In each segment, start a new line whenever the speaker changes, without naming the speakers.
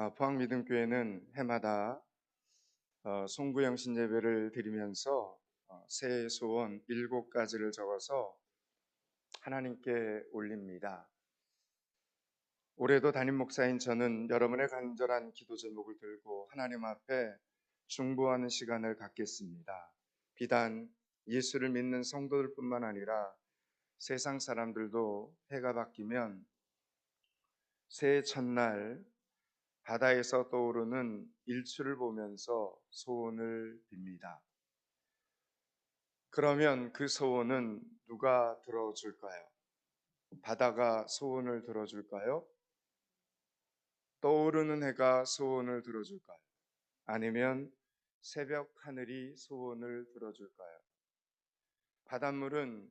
포항믿음교회는 해마다 송구영신 예배를 드리면서 새해 소원 7가지를 적어서 하나님께 올립니다. 올해도 담임 목사인 저는 여러분의 간절한 기도 제목을 들고 하나님 앞에 중보하는 시간을 갖겠습니다. 비단 예수를 믿는 성도들뿐만 아니라 세상 사람들도 해가 바뀌면 새해 첫날 바다에서 떠오르는 일출을 보면서 소원을 빕니다. 그러면 그 소원은 누가 들어줄까요? 바다가 소원을 들어줄까요? 떠오르는 해가 소원을 들어줄까요? 아니면 새벽 하늘이 소원을 들어줄까요? 바닷물은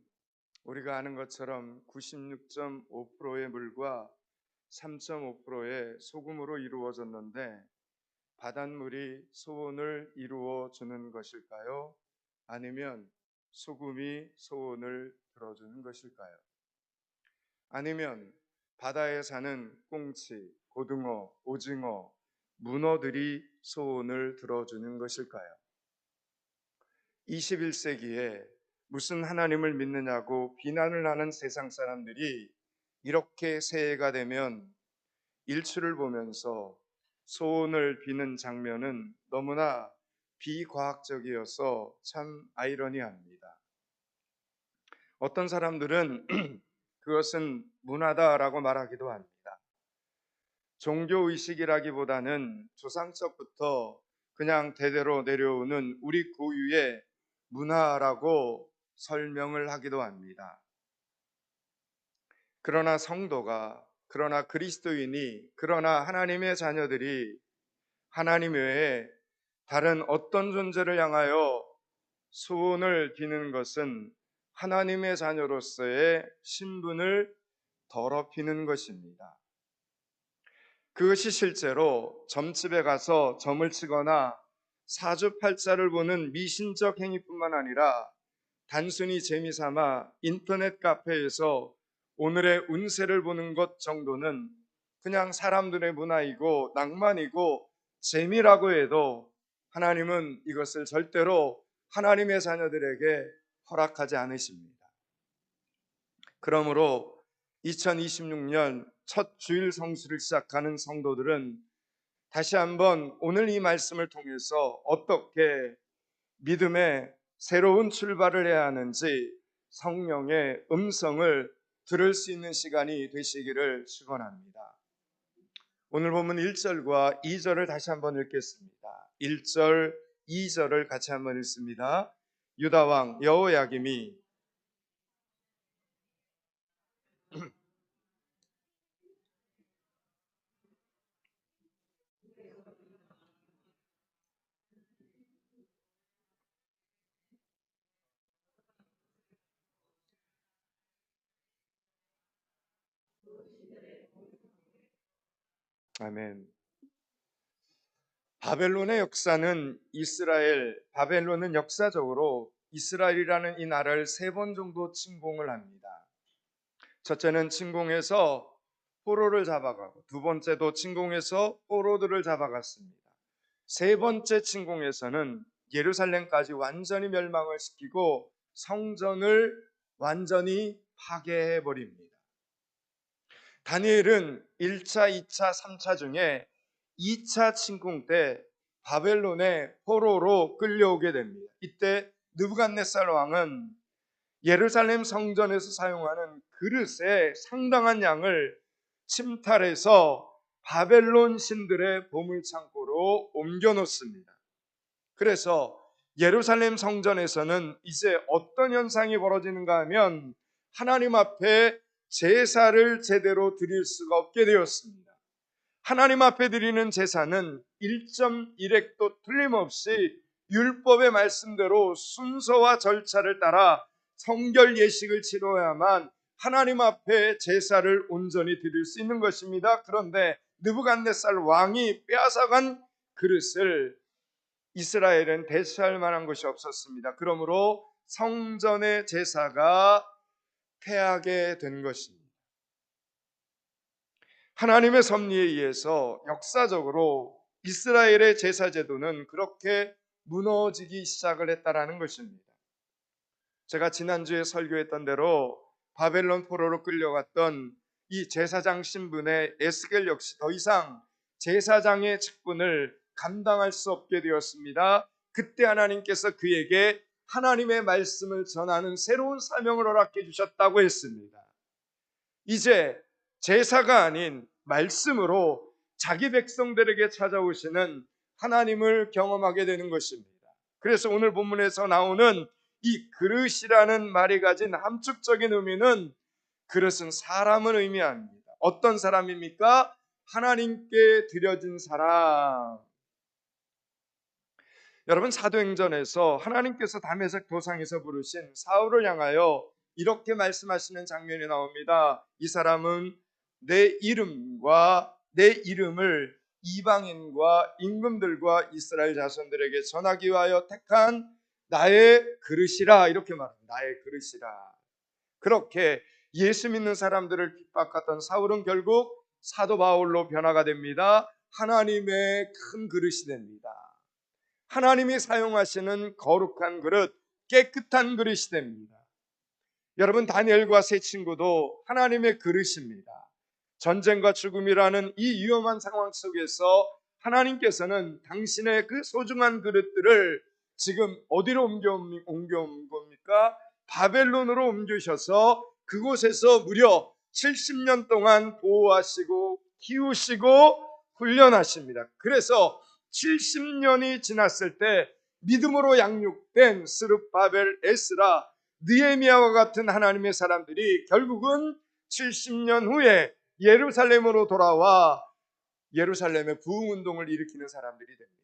우리가 아는 것처럼 96.5%의 물과 3.5%의 소금으로 이루어졌는데 바닷물이 소원을 이루어 주는 것일까요? 아니면 소금이 소원을 들어주는 것일까요? 아니면 바다에 사는 꽁치, 고등어, 오징어, 문어들이 소원을 들어주는 것일까요? 21세기에 무슨 하나님을 믿느냐고 비난을 하는 세상 사람들이 이렇게 새해가 되면 일출을 보면서 소원을 비는 장면은 너무나 비과학적이어서 참 아이러니합니다. 어떤 사람들은 그것은 문화다라고 말하기도 합니다. 종교의식이라기보다는 조상적부터 그냥 대대로 내려오는 우리 고유의 문화라고 설명을 하기도 합니다. 그러나 성도가, 그러나 그리스도인이, 그러나 하나님의 자녀들이 하나님 외에 다른 어떤 존재를 향하여 소원을 비는 것은 하나님의 자녀로서의 신분을 더럽히는 것입니다. 그것이 실제로 점집에 가서 점을 치거나 사주팔자를 보는 미신적 행위뿐만 아니라 단순히 재미삼아 인터넷 카페에서 오늘의 운세를 보는 것 정도는 그냥 사람들의 문화이고 낭만이고 재미라고 해도 하나님은 이것을 절대로 하나님의 자녀들에게 허락하지 않으십니다. 그러므로 2026년 첫 주일 성수를 시작하는 성도들은 다시 한번 오늘 이 말씀을 통해서 어떻게 믿음의 새로운 출발을 해야 하는지 성령의 음성을 들을 수 있는 시간이 되시기를 축원합니다. 오늘 본문 1절과 2절을 다시 한번 읽겠습니다. 1절, 2절을 같이 한번 읽습니다. 유다 왕 여호야김이 아멘. 바벨론의 역사는 바벨론은 역사적으로 이스라엘이라는 이 나라를 3번 정도 침공을 합니다. 첫째는 침공해서 포로를 잡아가고, 두 번째도 침공해서 포로들을 잡아갔습니다. 세 번째 침공에서는 예루살렘까지 완전히 멸망을 시키고 성전을 완전히 파괴해버립니다. 다니엘은 1차, 2차, 3차 중에 2차 침공 때 바벨론의 포로로 끌려오게 됩니다. 이때 느부갓네살 왕은 예루살렘 성전에서 사용하는 그릇의 상당한 양을 침탈해서 바벨론 신들의 보물창고로 옮겨놓습니다. 그래서 예루살렘 성전에서는 이제 어떤 현상이 벌어지는가 하면 하나님 앞에 제사를 제대로 드릴 수가 없게 되었습니다. 하나님 앞에 드리는 제사는 1.1획도 틀림없이 율법의 말씀대로 순서와 절차를 따라 성결 예식을 치러야만 하나님 앞에 제사를 온전히 드릴 수 있는 것입니다. 그런데 느부갓네살 왕이 빼앗아간 그릇을 이스라엘은 대체할 만한 것이 없었습니다. 그러므로 성전의 제사가 패하게 된 것입니다. 하나님의 섭리에 의해서 역사적으로 이스라엘의 제사 제도는 그렇게 무너지기 시작을 했다라는 것입니다. 제가 지난주에 설교했던 대로 바벨론 포로로 끌려갔던 이 제사장 신분의 에스겔 역시 더 이상 제사장의 직분을 감당할 수 없게 되었습니다. 그때 하나님께서 그에게 하나님의 말씀을 전하는 새로운 사명을 허락해 주셨다고 했습니다. 이제 제사가 아닌 말씀으로 자기 백성들에게 찾아오시는 하나님을 경험하게 되는 것입니다. 그래서 오늘 본문에서 나오는 이 그릇이라는 말이 가진 함축적인 의미는, 그릇은 사람을 의미합니다. 어떤 사람입니까? 하나님께 드려진 사람. 여러분, 사도행전에서 하나님께서 다메섹 도상에서 부르신 사울을 향하여 이렇게 말씀하시는 장면이 나옵니다. 이 사람은 내 이름을 이방인과 임금들과 이스라엘 자손들에게 전하기 위하여 택한 나의 그릇이라. 이렇게 말합니다. 나의 그릇이라. 그렇게 예수 믿는 사람들을 핍박했던 사울은 결국 사도 바울로 변화가 됩니다. 하나님의 큰 그릇이 됩니다. 하나님이 사용하시는 거룩한 그릇, 깨끗한 그릇이 됩니다. 여러분, 다니엘과 세 친구도 하나님의 그릇입니다. 전쟁과 죽음이라는 이 위험한 상황 속에서 하나님께서는 당신의 그 소중한 그릇들을 지금 어디로 옮겨온 겁니까? 바벨론으로 옮기셔서 그곳에서 무려 70년 동안 보호하시고 키우시고 훈련하십니다. 그래서 70년이 지났을 때 믿음으로 양육된 스룹바벨, 에스라, 느헤미야와 같은 하나님의 사람들이 결국은 70년 후에 예루살렘으로 돌아와 예루살렘의 부흥운동을 일으키는 사람들이 됩니다.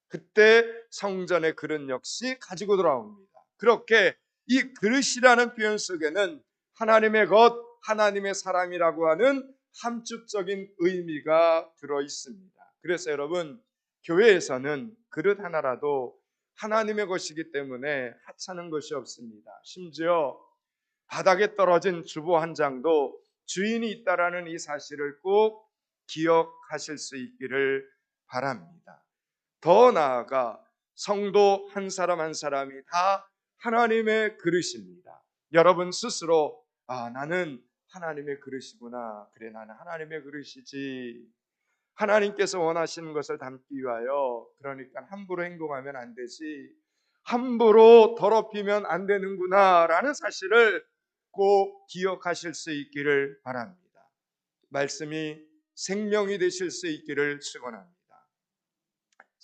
그때 성전의 그릇 역시 가지고 돌아옵니다. 그렇게 이 그릇이라는 표현 속에는 하나님의 것, 하나님의 사람이라고 하는 함축적인 의미가 들어 있습니다. 그래서 여러분, 교회에서는 그릇 하나라도 하나님의 것이기 때문에 하찮은 것이 없습니다. 심지어 바닥에 떨어진 주보 한 장도 주인이 있다라는 이 사실을 꼭 기억하실 수 있기를 바랍니다. 더 나아가 성도 한 사람 한 사람이 다 하나님의 그릇입니다. 여러분 스스로 나는 하나님의 그릇이구나. 그래, 나는 하나님의 그릇이지. 하나님께서 원하시는 것을 담기 위하여, 그러니까 함부로 행동하면 안 되지, 함부로 더럽히면 안 되는구나 라는 사실을 꼭 기억하실 수 있기를 바랍니다. 말씀이 생명이 되실 수 있기를 축원합니다.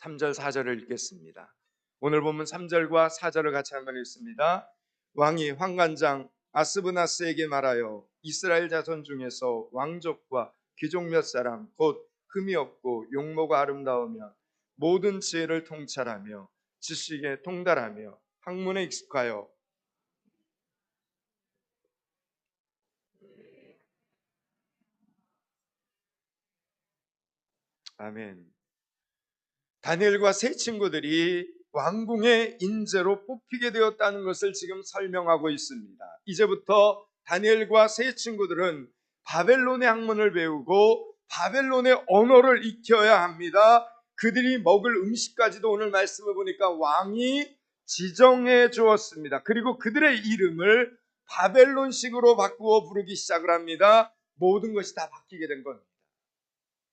3절 4절을 읽겠습니다. 오늘 본문 3절과 4절을 같이 한번 읽습니다. 왕이 환관장 아스브나스에게 말하여 이스라엘 자손 중에서 왕족과 귀족 몇 사람, 곧 흠이 없고 용모가 아름다우며 모든 지혜를 통찰하며 지식에 통달하며 학문에 익숙하여 아멘. 다니엘과 세 친구들이 왕궁의 인재로 뽑히게 되었다는 것을 지금 설명하고 있습니다. 이제부터 다니엘과 세 친구들은 바벨론의 학문을 배우고 바벨론의 언어를 익혀야 합니다. 그들이 먹을 음식까지도 오늘 말씀을 보니까 왕이 지정해 주었습니다. 그리고 그들의 이름을 바벨론식으로 바꾸어 부르기 시작을 합니다. 모든 것이 다 바뀌게 된 겁니다.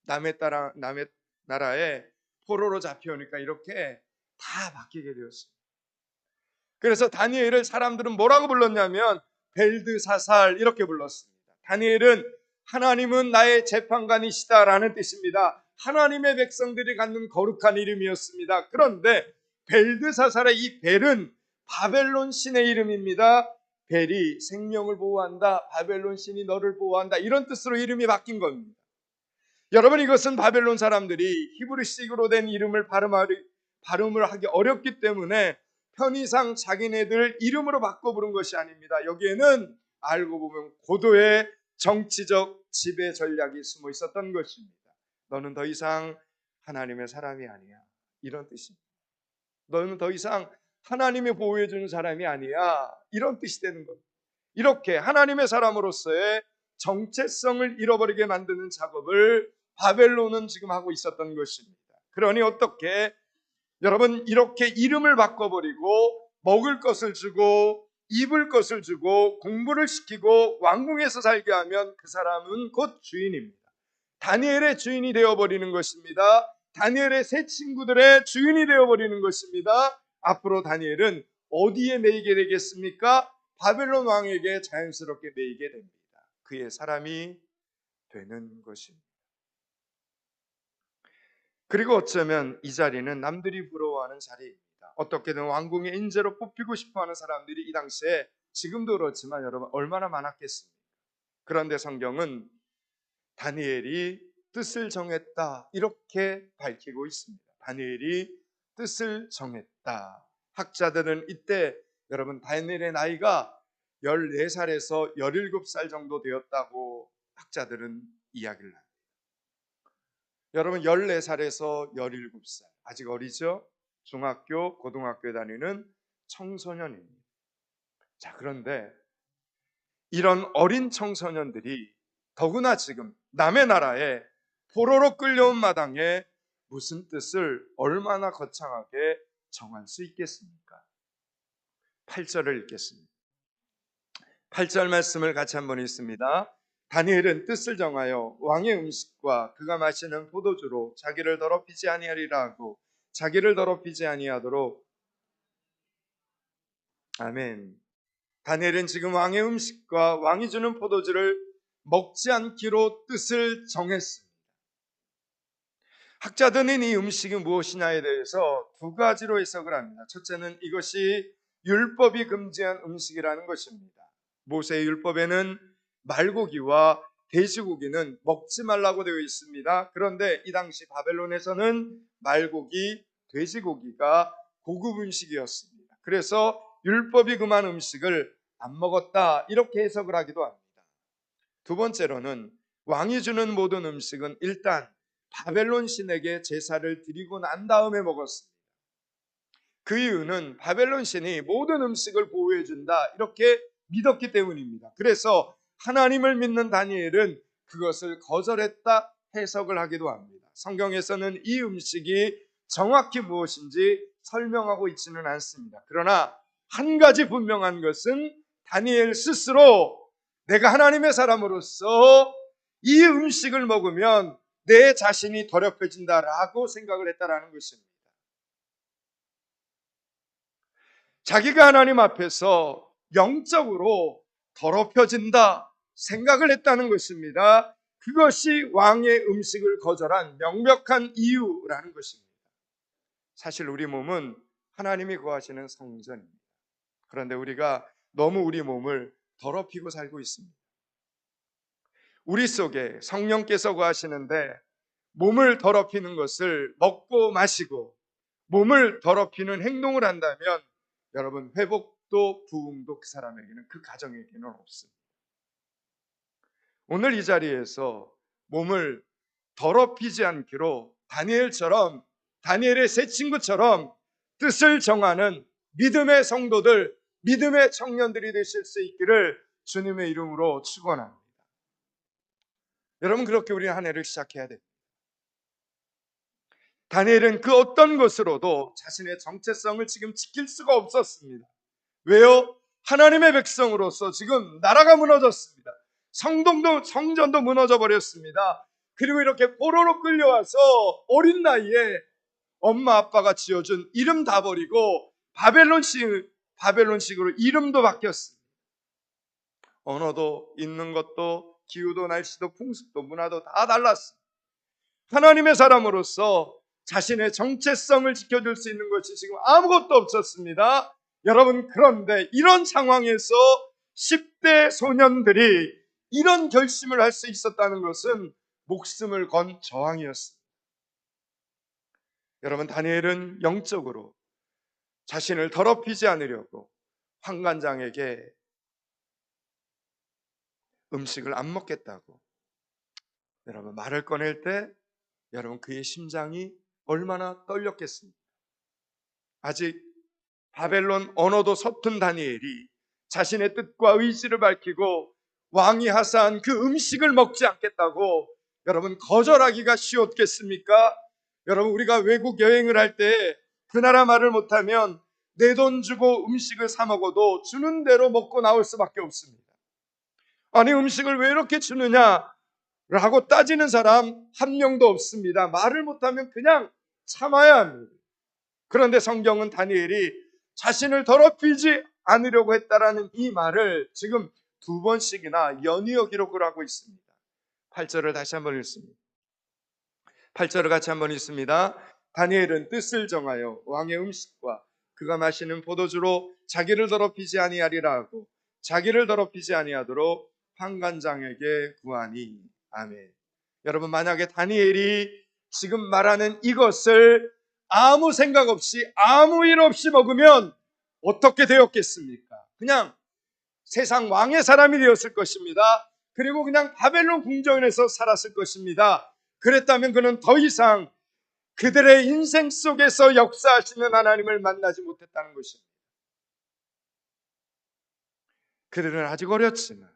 남의 나라에 포로로 잡혀오니까 이렇게 다 바뀌게 되었습니다. 그래서 다니엘을 사람들은 뭐라고 불렀냐면 벨드사살 이렇게 불렀습니다. 다니엘은 하나님은 나의 재판관이시다라는 뜻입니다. 하나님의 백성들이 갖는 거룩한 이름이었습니다. 그런데 벨드사살의 이 벨은 바벨론 신의 이름입니다. 벨이 생명을 보호한다, 바벨론 신이 너를 보호한다, 이런 뜻으로 이름이 바뀐 겁니다. 여러분, 이것은 바벨론 사람들이 히브리식으로 된 이름을 발음을 하기 어렵기 때문에 편의상 자기네들 이름으로 바꿔 부른 것이 아닙니다. 여기에는 알고 보면 고도의 정치적 지배 전략이 숨어 있었던 것입니다. 너는 더 이상 하나님의 사람이 아니야, 이런 뜻입니다. 너는 더 이상 하나님이 보호해 주는 사람이 아니야, 이런 뜻이 되는 겁니다. 이렇게 하나님의 사람으로서의 정체성을 잃어버리게 만드는 작업을 바벨론은 지금 하고 있었던 것입니다. 그러니 어떻게 여러분 이렇게 이름을 바꿔버리고 먹을 것을 주고 입을 것을 주고 공부를 시키고 왕궁에서 살게 하면 그 사람은 곧 주인입니다. 다니엘의 주인이 되어버리는 것입니다. 다니엘의 새 친구들의 주인이 되어버리는 것입니다. 앞으로 다니엘은 어디에 매이게 되겠습니까? 바벨론 왕에게 자연스럽게 매이게 됩니다. 그의 사람이 되는 것입니다. 그리고 어쩌면 이 자리는 남들이 부러워하는 자리입니다. 어떻게든 왕궁의 인재로 뽑히고 싶어하는 사람들이 이 당시에 지금도 그렇지만 여러분 얼마나 많았겠습니까? 그런데 성경은 다니엘이 뜻을 정했다 이렇게 밝히고 있습니다. 다니엘이 뜻을 정했다. 학자들은 이때 여러분 다니엘의 나이가 14살에서 17살 정도 되었다고 학자들은 이야기를 합니다. 여러분 14살에서 17살 아직 어리죠? 중학교, 고등학교에 다니는 청소년입니다. 자, 그런데 이런 어린 청소년들이 더구나 지금 남의 나라에 포로로 끌려온 마당에 무슨 뜻을 얼마나 거창하게 정할 수 있겠습니까? 8절을 읽겠습니다. 8절 말씀을 같이 한번 읽습니다. 다니엘은 뜻을 정하여 왕의 음식과 그가 마시는 포도주로 자기를 더럽히지 아니하리라 하고 자기를 더럽히지 아니하도록 아멘. 다니엘은 지금 왕의 음식과 왕이 주는 포도주를 먹지 않기로 뜻을 정했습니다. 학자들은 이 음식이 무엇이냐에 대해서 두 가지로 해석을 합니다. 첫째는 이것이 율법이 금지한 음식이라는 것입니다. 모세의 율법에는 말고기와 돼지고기는 먹지 말라고 되어 있습니다. 그런데 이 당시 바벨론에서는 말고기, 돼지고기가 고급 음식이었습니다. 그래서 율법이 금한 음식을 안 먹었다 이렇게 해석을 하기도 합니다. 두 번째로는 왕이 주는 모든 음식은 일단 바벨론 신에게 제사를 드리고 난 다음에 먹었습니다. 그 이유는 바벨론 신이 모든 음식을 보호해 준다 이렇게 믿었기 때문입니다. 그래서 하나님을 믿는 다니엘은 그것을 거절했다 해석을 하기도 합니다. 성경에서는 이 음식이 정확히 무엇인지 설명하고 있지는 않습니다. 그러나 한 가지 분명한 것은 다니엘 스스로 내가 하나님의 사람으로서 이 음식을 먹으면 내 자신이 더럽혀진다라고 생각을 했다라는 것입니다. 자기가 하나님 앞에서 영적으로 더럽혀진다 생각을 했다는 것입니다. 그것이 왕의 음식을 거절한 명백한 이유라는 것입니다. 사실 우리 몸은 하나님이 거하시는 성전입니다. 그런데 우리가 너무 우리 몸을 더럽히고 살고 있습니다. 우리 속에 성령께서 거하시는데 몸을 더럽히는 것을 먹고 마시고 몸을 더럽히는 행동을 한다면 여러분 회복도 부흥도 그 사람에게는 그 가정에게는 없습니다. 오늘 이 자리에서 몸을 더럽히지 않기로 다니엘처럼 다니엘의 새 친구처럼 뜻을 정하는 믿음의 성도들, 믿음의 청년들이 되실 수 있기를 주님의 이름으로 축원합니다. 여러분 그렇게 우리는 한 해를 시작해야 됩니다. 다니엘은 그 어떤 것으로도 자신의 정체성을 지금 지킬 수가 없었습니다. 왜요? 하나님의 백성으로서 지금 나라가 무너졌습니다. 성전도 무너져 버렸습니다. 그리고 이렇게 포로로 끌려와서 어린 나이에 엄마 아빠가 지어준 이름 다 버리고 바벨론식으로 이름도 바뀌었습니다. 언어도 있는 것도 기후도 날씨도 풍습도 문화도 다 달랐습니다. 하나님의 사람으로서 자신의 정체성을 지켜줄 수 있는 것이 지금 아무것도 없었습니다. 여러분 그런데 이런 상황에서 10대 소년들이 이런 결심을 할 수 있었다는 것은 목숨을 건 저항이었습니다. 여러분 다니엘은 영적으로 자신을 더럽히지 않으려고 환관장에게 음식을 안 먹겠다고 여러분 말을 꺼낼 때 여러분 그의 심장이 얼마나 떨렸겠습니까? 아직 바벨론 언어도 서툰 다니엘이 자신의 뜻과 의지를 밝히고 왕이 하사한 그 음식을 먹지 않겠다고 여러분 거절하기가 쉬웠겠습니까? 여러분, 우리가 외국 여행을 할 때 그 나라 말을 못하면 내 돈 주고 음식을 사 먹어도 주는 대로 먹고 나올 수밖에 없습니다. 아니, 음식을 왜 이렇게 주느냐 라고 따지는 사람 한 명도 없습니다. 말을 못하면 그냥 참아야 합니다. 그런데 성경은 다니엘이 자신을 더럽히지 않으려고 했다라는 이 말을 지금 두 번씩이나 연이어 기록을 하고 있습니다. 8절을 다시 한번 읽습니다. 8절을 같이 한번 읽습니다. 다니엘은 뜻을 정하여 왕의 음식과 그가 마시는 포도주로 자기를 더럽히지 아니하리라 하고 자기를 더럽히지 아니하도록 판관장에게 구하니. 아멘. 여러분, 만약에 다니엘이 지금 말하는 이것을 아무 생각 없이 아무 일 없이 먹으면 어떻게 되었겠습니까? 그냥 세상 왕의 사람이 되었을 것입니다. 그리고 그냥 바벨론 궁정에서 살았을 것입니다. 그랬다면 그는 더 이상 그들의 인생 속에서 역사하시는 하나님을 만나지 못했다는 것입니다. 그들은 아직 어렸지만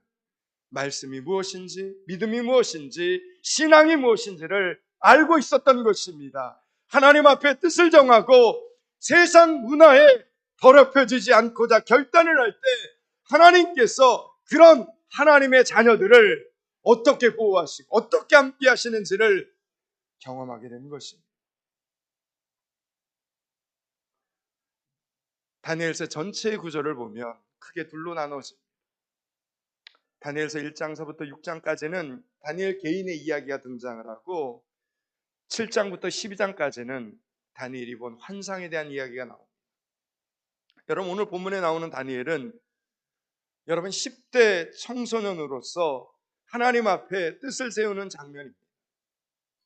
말씀이 무엇인지, 믿음이 무엇인지, 신앙이 무엇인지를 알고 있었던 것입니다. 하나님 앞에 뜻을 정하고 세상 문화에 더럽혀지지 않고자 결단을 할 때 하나님께서 그런 하나님의 자녀들을 어떻게 보호하시고 어떻게 함께 하시는지를 경험하게 되는 것입니다. 다니엘서 전체의 구조를 보면 크게 둘로 나눠집니다. 다니엘서 1장서부터 6장까지는 다니엘 개인의 이야기가 등장을 하고 7장부터 12장까지는 다니엘이 본 환상에 대한 이야기가 나옵니다. 여러분, 오늘 본문에 나오는 다니엘은 여러분 10대 청소년으로서 하나님 앞에 뜻을 세우는 장면입니다.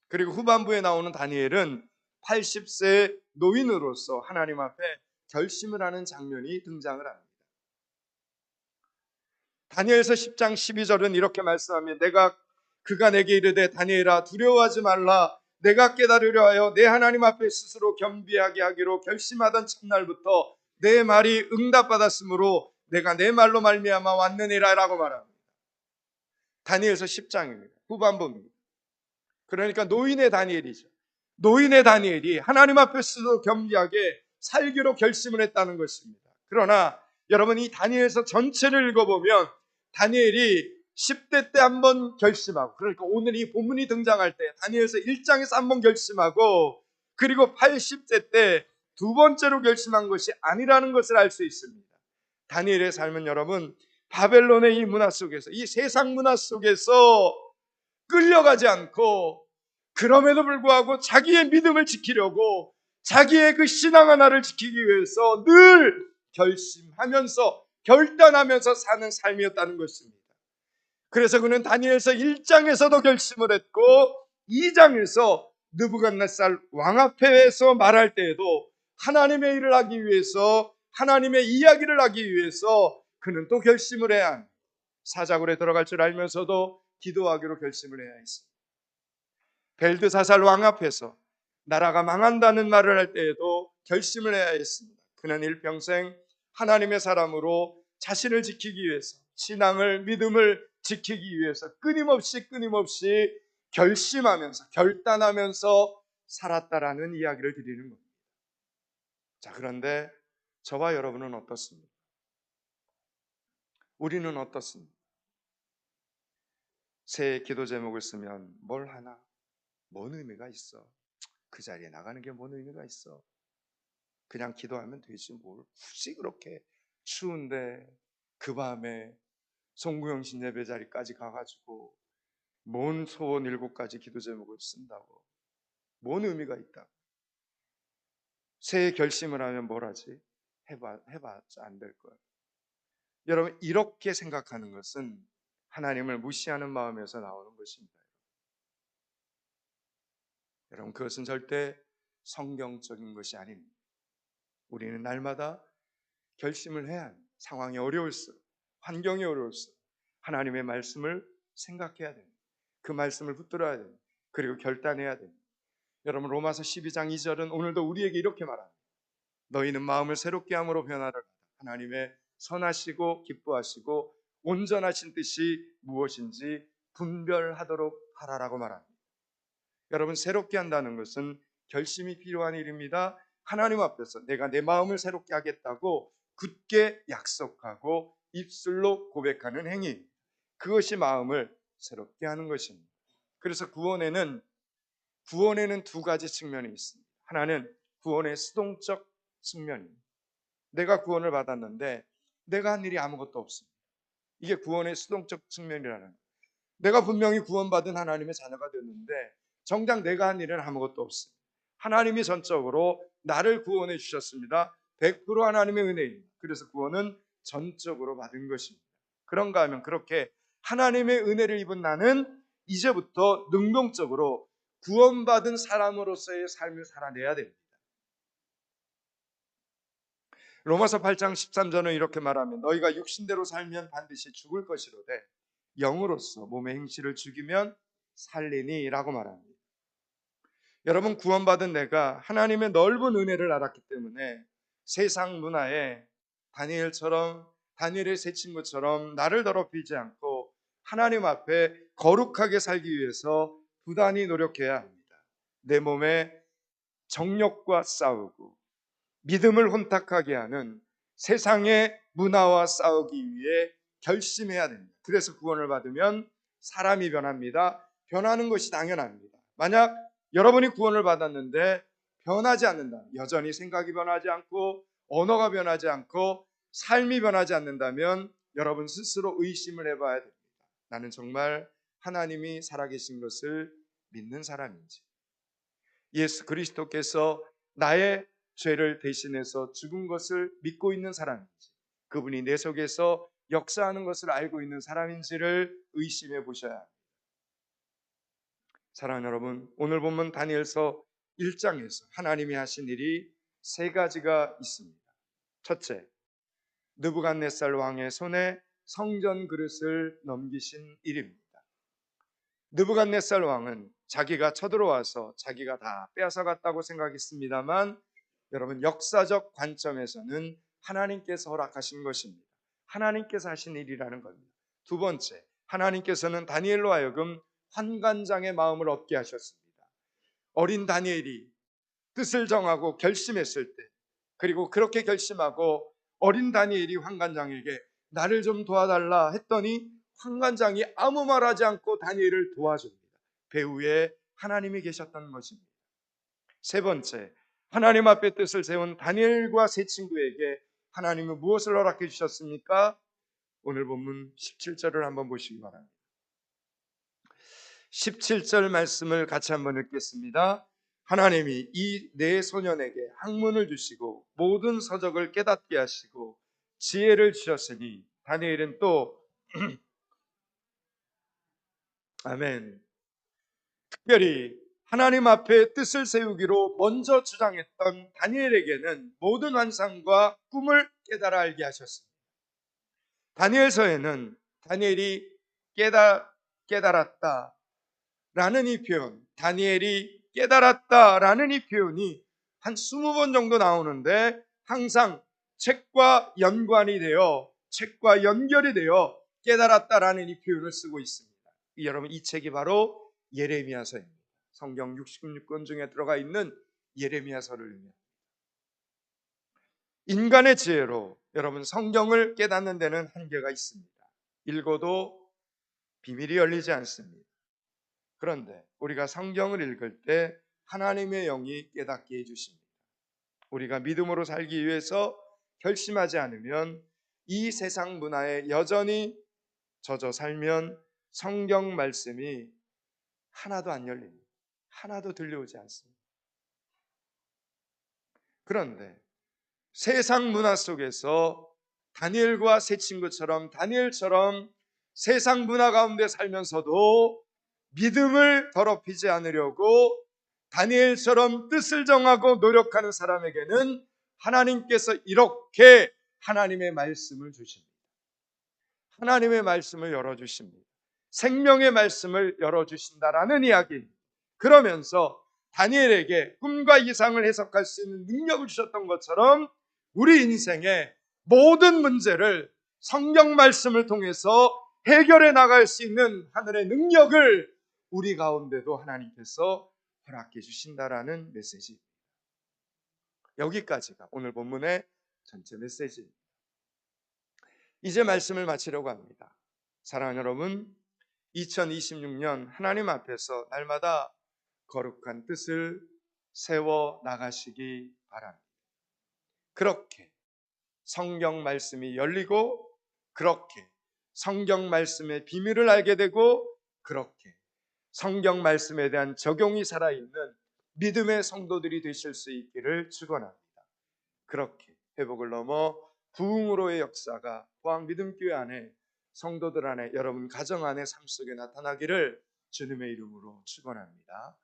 그리고 후반부에 나오는 다니엘은 80세 노인으로서 하나님 앞에 결심을 하는 장면이 등장을 합니다. 다니엘서 10장 12절은 이렇게 말씀하며 그가 내게 이르되 다니엘아 두려워하지 말라 내가 깨달으려 하여 내 하나님 앞에 스스로 겸비하게 하기로 결심하던 첫날부터 내 말이 응답받았으므로 내가 내 말로 말미암아 왔느니라 라고 말합니다. 다니엘서 10장입니다. 후반부입니다. 그러니까 노인의 다니엘이죠. 노인의 다니엘이 하나님 앞에 스스로 겸비하게 살기로 결심을 했다는 것입니다. 그러나 여러분, 이 다니엘서 전체를 읽어보면 다니엘이 10대 때 한번 결심하고, 그러니까 오늘 이 본문이 등장할 때 다니엘서 1장에서 한번 결심하고 그리고 80세 때 두 번째로 결심한 것이 아니라는 것을 알 수 있습니다. 다니엘의 삶은 여러분 바벨론의 이 문화 속에서, 이 세상 문화 속에서 끌려가지 않고 그럼에도 불구하고 자기의 믿음을 지키려고 자기의 그 신앙 하나를 지키기 위해서 늘 결심하면서 결단하면서 사는 삶이었다는 것입니다. 그래서 그는 다니엘서 1장에서도 결심을 했고 2장에서 느부갓네살 왕 앞에서 말할 때에도 하나님의 일을 하기 위해서, 하나님의 이야기를 하기 위해서 그는 또 결심을 해야 합니다. 사자굴에 들어갈 줄 알면서도 기도하기로 결심을 해야 했습니다. 벨드사살 왕 앞에서 나라가 망한다는 말을 할 때에도 결심을 해야 했습니다. 그는 일평생 하나님의 사람으로 자신을 지키기 위해서, 신앙을, 믿음을 지키기 위해서 끊임없이 결심하면서 결단하면서 살았다라는 이야기를 드리는 겁니다. 자, 그런데 저와 여러분은 어떻습니까? 우리는 어떻습니까? 새해 기도 제목을 쓰면 뭘 하나? 뭔 의미가 있어? 그 자리에 나가는 게 뭔 의미가 있어? 그냥 기도하면 되지 뭘 굳이 그렇게 추운데 그 밤에 송구영신 예배 자리까지 가가지고 뭔 소원 7가지 기도 제목을 쓴다고, 뭔 의미가 있다? 새해 결심을 하면 뭘 하지? 해봤자 안 될 거야. 여러분, 이렇게 생각하는 것은 하나님을 무시하는 마음에서 나오는 것입니다. 여러분, 그것은 절대 성경적인 것이 아닙니다. 우리는 날마다 결심을 해야 합니다. 상황이 어려울수록, 환경이 어려울수록 하나님의 말씀을 생각해야 됩니다. 그 말씀을 붙들어야 됩니다. 그리고 결단해야 됩니다. 여러분, 로마서 12장 2절은 오늘도 우리에게 이렇게 말합니다. 너희는 마음을 새롭게 함으로 변화를 하나님의 선하시고 기뻐하시고 온전하신 뜻이 무엇인지 분별하도록 하라라고 말합니다. 여러분, 새롭게 한다는 것은 결심이 필요한 일입니다. 하나님 앞에서 내가 내 마음을 새롭게 하겠다고 굳게 약속하고 입술로 고백하는 행위, 그것이 마음을 새롭게 하는 것입니다. 그래서 구원에는 두 가지 측면이 있습니다. 하나는 구원의 수동적 측면입니다. 내가 구원을 받았는데 내가 한 일이 아무것도 없습니다. 이게 구원의 수동적 측면이라는 거예요. 내가 분명히 구원받은 하나님의 자녀가 됐는데 정작 내가 한 일은 아무것도 없습니다. 하나님이 전적으로 나를 구원해 주셨습니다. 100% 하나님의 은혜입니다. 그래서 구원은 전적으로 받은 것입니다. 그런가 하면 그렇게 하나님의 은혜를 입은 나는 이제부터 능동적으로 구원받은 사람으로서의 삶을 살아내야 됩니다. 로마서 8장 13절은 이렇게 말하면 너희가 육신대로 살면 반드시 죽을 것이로되 영으로서 몸의 행실을 죽이면 살리니 라고 말합니다. 여러분, 구원받은 내가 하나님의 넓은 은혜를 알았기 때문에 세상 문화에 다니엘의 세 친구처럼 나를 더럽히지 않고 하나님 앞에 거룩하게 살기 위해서 부단히 노력해야 합니다. 내 몸에 정욕과 싸우고 믿음을 혼탁하게 하는 세상의 문화와 싸우기 위해 결심해야 됩니다. 그래서 구원을 받으면 사람이 변합니다. 변하는 것이 당연합니다. 만약 여러분이 구원을 받았는데 변하지 않는다, 여전히 생각이 변하지 않고 언어가 변하지 않고 삶이 변하지 않는다면 여러분 스스로 의심을 해봐야 됩니다. 나는 정말 하나님이 살아계신 것을 믿는 사람인지, 예수 그리스도께서 나의 죄를 대신해서 죽은 것을 믿고 있는 사람인지, 그분이 내 속에서 역사하는 것을 알고 있는 사람인지를 의심해 보셔야 합니다. 사랑하는 여러분, 오늘 본문 다니엘서 1장에서 하나님이 하신 일이 세 가지가 있습니다. 첫째, 느부갓네살 왕의 손에 성전 그릇을 넘기신 일입니다. 느부갓네살 왕은 자기가 쳐들어와서 자기가 다 빼앗아갔다고 생각했습니다만 여러분, 역사적 관점에서는 하나님께서 허락하신 것입니다. 하나님께서 하신 일이라는 겁니다. 두 번째, 하나님께서는 다니엘로 하여금 환관장의 마음을 얻게 하셨습니다. 어린 다니엘이 뜻을 정하고 결심했을 때, 그리고 그렇게 결심하고 어린 다니엘이 환관장에게 나를 좀 도와달라 했더니 환관장이 아무 말하지 않고 다니엘을 도와줍니다. 배후에 하나님이 계셨던 것입니다. 세 번째, 하나님 앞에 뜻을 세운 다니엘과 세 친구에게 하나님은 무엇을 허락해 주셨습니까? 오늘 본문 17절을 한번 보시기 바랍니다. 17절 말씀을 같이 한번 읽겠습니다. 하나님이 이 네 소년에게 학문을 주시고 모든 서적을 깨닫게 하시고 지혜를 주셨으니 다니엘은 또 아멘, 특별히 하나님 앞에 뜻을 세우기로 먼저 주장했던 다니엘에게는 모든 환상과 꿈을 깨달아 알게 하셨습니다. 다니엘서에는 다니엘이 깨달았다라는 이 표현, 다니엘이 깨달았다라는 이 표현이 한 20번 정도 나오는데 항상 책과 연결이 되어 깨달았다라는 이 표현을 쓰고 있습니다. 여러분, 이 책이 바로 예레미야서입니다. 성경 66권 중에 들어가 있는 예레미야서를 의미합니다. 인간의 지혜로 여러분 성경을 깨닫는 데는 한계가 있습니다. 읽어도 비밀이 열리지 않습니다. 그런데 우리가 성경을 읽을 때 하나님의 영이 깨닫게 해주십니다. 우리가 믿음으로 살기 위해서 결심하지 않으면 이 세상 문화에 여전히 젖어 살면 성경 말씀이 하나도 안 열립니다. 하나도 들려오지 않습니다. 그런데 세상 문화 속에서 다니엘과 세 친구처럼 다니엘처럼 세상 문화 가운데 살면서도 믿음을 더럽히지 않으려고 다니엘처럼 뜻을 정하고 노력하는 사람에게는 하나님께서 이렇게 하나님의 말씀을 주십니다. 하나님의 말씀을 열어주십니다. 생명의 말씀을 열어주신다라는 이야기. 그러면서 다니엘에게 꿈과 이상을 해석할 수 있는 능력을 주셨던 것처럼 우리 인생의 모든 문제를 성경 말씀을 통해서 해결해 나갈 수 있는 하늘의 능력을 우리 가운데도 하나님께서 허락해 주신다라는 메시지. 여기까지가 오늘 본문의 전체 메시지입니다. 이제 말씀을 마치려고 합니다. 사랑하는 여러분, 2026년 하나님 앞에서 날마다 거룩한 뜻을 세워 나가시기 바랍니다. 그렇게 성경 말씀이 열리고, 그렇게 성경 말씀의 비밀을 알게 되고, 그렇게 성경 말씀에 대한 적용이 살아있는 믿음의 성도들이 되실 수 있기를 축원합니다. 그렇게 회복을 넘어 부흥으로의 역사가 포항 믿음교회 안에, 성도들 안에, 여러분 가정 안에, 삶 속에 나타나기를 주님의 이름으로 축원합니다.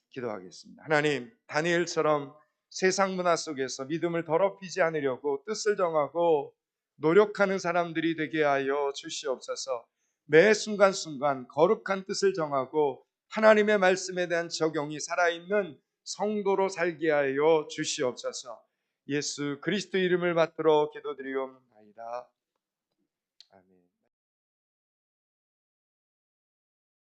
기도하겠습니다. 하나님, 다니엘처럼 세상 문화 속에서 믿음을 더럽히지 않으려고 뜻을 정하고 노력하는 사람들이 되게 하여 주시옵소서. 매 순간순간 거룩한 뜻을 정하고 하나님의 말씀에 대한 적용이 살아있는 성도로 살게 하여 주시옵소서. 예수 그리스도 이름을 받들어 기도드리옵나이다.